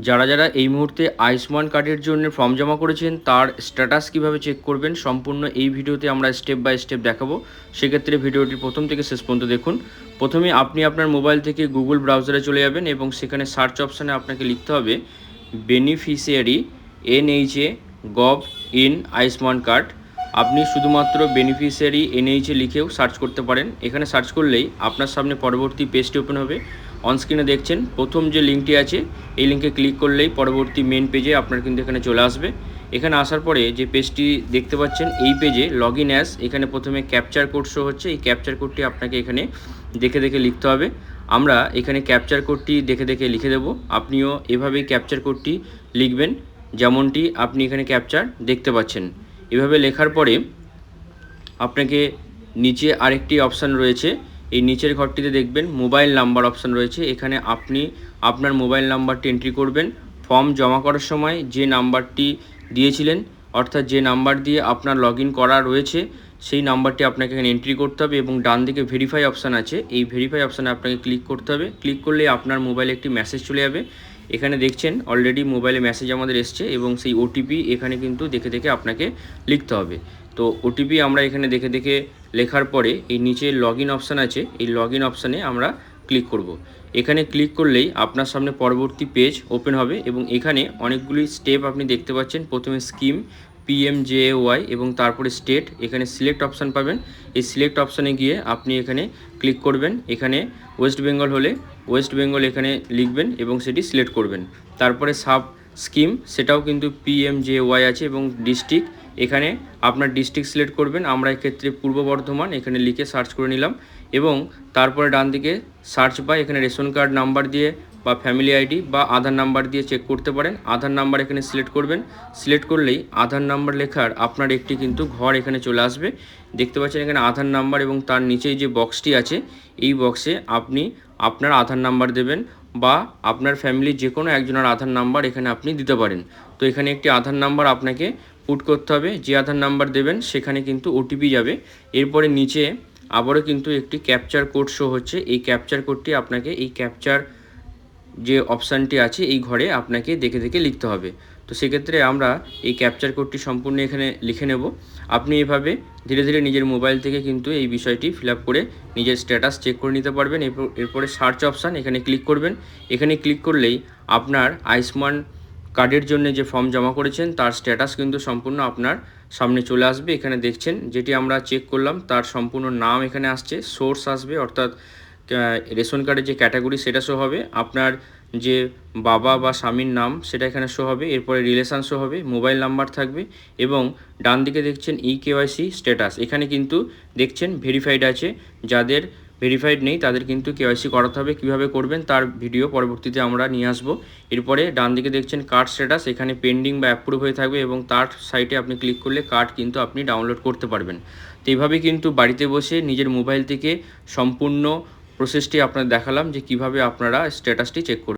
যারা যারা এই মুহূর্তে আয়ুষ্মান কার্ডের জন্য ফর্ম জমা করেছেন তার স্ট্যাটাস কিভাবে চেক করবেন সম্পূর্ণ এই ভিডিওতে আমরা স্টেপ বাই স্টেপ দেখাবো। সেক্ষেত্রে ভিডিওটি প্রথম থেকে শেষ পর্যন্ত দেখুন। প্রথমে আপনি আপনার মোবাইল থেকে গুগল ব্রাউজারে চলে যাবেন এবং সেখানে সার্চ অপশানে আপনাকে লিখতে হবে beneficiary NHA gov in Ayushman card. আপনি শুধুমাত্র বেনিফিশিয়ারি NHA লিখেও সার্চ করতে পারেন। এখানে সার্চ করলেই আপনার সামনে পরবর্তী পেজটি ওপেন হবে। অনস্ক্রিনে দেখছেন প্রথম যে লিঙ্কটি আছে এই লিঙ্কে ক্লিক করলেই পরবর্তী মেন পেজে আপনার কিন্তু এখানে চলে আসবে। এখানে আসার পরে যে পেজটি দেখতে পাচ্ছেন এই পেজে লগ ইন অ্যাজ, এখানে প্রথমে ক্যাপচার কোড শো হচ্ছে। এই ক্যাপচার কোডটি আপনাকে এখানে দেখে দেখে লিখতে হবে। আমরা এখানে ক্যাপচার কোডটি দেখে দেখে লিখে দেব। আপনিও এভাবেই ক্যাপচার কোডটি লিখবেন যেমনটি আপনি এখানে ক্যাপচার দেখতে পাচ্ছেন। এভাবে লেখার পরে আপনাকে নিচে আরেকটি অপশান রয়েছে, এই নিচের ঘরটিতে দেখবেন মোবাইল নাম্বার অপশান রয়েছে। এখানে আপনি আপনার মোবাইল নাম্বারটি এন্ট্রি করবেন। ফর্ম জমা করার সময় যে নাম্বারটি দিয়েছিলেন, অর্থাৎ যে নাম্বার দিয়ে আপনার লগ ইন করা রয়েছে সেই নাম্বারটি আপনাকে এখানে এন্ট্রি করতে হবে এবং ডান দিকে ভেরিফাই অপশান আছে, এই ভেরিফাই অপশানে আপনাকে ক্লিক করতে হবে। ক্লিক করলে আপনার মোবাইলে একটি মেসেজ চলে যাবে। এখানে দেখছেন অলরেডি মোবাইলে মেসেজ আমাদের এসছে এবং সেই ওটিপি এখানে কিন্তু দেখে দেখে আপনাকে লিখতে হবে। তো ওটিপি আমরা এখানে দেখে দেখে লেখার পরে এই নিচে লগ ইন অপশান আছে, এই লগ ইন অপশানে আমরা ক্লিক করব। এখানে ক্লিক করলেই আপনার সামনে পরবর্তী পেজ ওপেন হবে এবং এখানে অনেকগুলি স্টেপ আপনি দেখতে পাচ্ছেন। প্রথমে স্কিম PMJAY এবং তারপরে স্টেট, এখানে সিলেক্ট অপশান পাবেন। এই সিলেক্ট অপশানে গিয়ে আপনি এখানে ক্লিক করবেন। এখানে ওয়েস্ট বেঙ্গল হলে ওয়েস্ট বেঙ্গল এখানে লিখবেন এবং সেটি সিলেক্ট করবেন। তারপরে সাব স্কিম সেটাও কিন্তু PMJAY আছে এবং ডিস্ট্রিক্ট, এখানে আপনার ডিস্ট্রিক্ট সিলেক্ট করবেন। আমরা এক্ষেত্রে পূর্ব বর্ধমান এখানে লিখে সার্চ করে নিলাম এবং তারপরে ডান দিকে সার্চ বাই, এখানে রেশন কার্ড নাম্বার দিয়ে বা ফ্যামিলি আইডি বা আধার নাম্বার দিয়ে চেক করতে পারেন। আধার নাম্বার এখানে সিলেক্ট করবেন। সিলেক্ট করলেই আধার নাম্বার লেখার আপনার একটি কিন্তু ঘর এখানে চলে আসবে। দেখতে পাচ্ছেন এখানে আধার নাম্বার এবং তার নিচেই যে বক্সটি আছে এই বক্সে আপনি আপনার আধার নাম্বার দেবেন বা আপনার ফ্যামিলির যে কোনো একজনের আধার নাম্বার এখানে আপনি দিতে পারেন। তো এখানে একটি আধার নাম্বার আপনাকে পুট করতে হবে। যে আধার নাম্বার দেবেন সেখানে কিন্তু ওটিপি যাবে। এরপরে নিচে আবারও কিন্তু একটি ক্যাপচার কোড শো হচ্ছে। এই ক্যাপচার কোডটি আপনাকে এই ক্যাপচার যে অপশানটি আছে এই ঘরে আপনাকে দেখে দেখে লিখতে হবে। তো সেক্ষেত্রে আমরা এই ক্যাপচার কোডটি সম্পূর্ণ এখানে লিখে নেব। আপনি এভাবে ধীরে ধীরে নিজের মোবাইল থেকে কিন্তু এই বিষয়টি ফিল আপ করে নিজের স্ট্যাটাস চেক করে নিতে পারবেন। এরপরে সার্চ অপশান এখানে ক্লিক করবেন। এখানে ক্লিক করলেই আপনার আয়ুষ্মান কার্ডের জন্য যে ফর্ম জমা করেছেন তার স্ট্যাটাস কিন্তু সম্পূর্ণ আপনার সামনে চলে আসবে। এখানে দেখছেন যেটি আমরা চেক করলাম তার সম্পূর্ণ নাম এখানে আসছে, সোর্স আসবে, অর্থাৎ রেশন কার্ডের যে ক্যাটাগরি সেটা শো হবে, আপনার যে বাবা বা স্বামীর নাম সেটা এখানে শো হবে, এরপরে রিলেশান শো হবে, মোবাইল নাম্বার থাকবে এবং ডান দিকে দেখছেন EKYC স্ট্যাটাস। এখানে কিন্তু দেখছেন ভেরিফাইড আছে, যাদের ভেরিফাইড নেই তাদের কিন্তু KYC করাতে হবে। কীভাবে করবেন তার ভিডিও পরবর্তীতে আমরা নিয়ে আসবো। এরপরে ডান দিকে দেখছেন কার্ড স্ট্যাটাস, এখানে পেন্ডিং বা অ্যাপ্রুভ হয়ে থাকবে এবং তার সাইটে আপনি ক্লিক করলে কার্ড কিন্তু আপনি ডাউনলোড করতে পারবেন। তো এইভাবেই কিন্তু বাড়িতে বসে নিজের মোবাইল থেকে সম্পূর্ণ প্রসেসটি আপনাদের দেখালাম যে কিভাবে আপনারা স্ট্যাটাসটি চেক করবেন।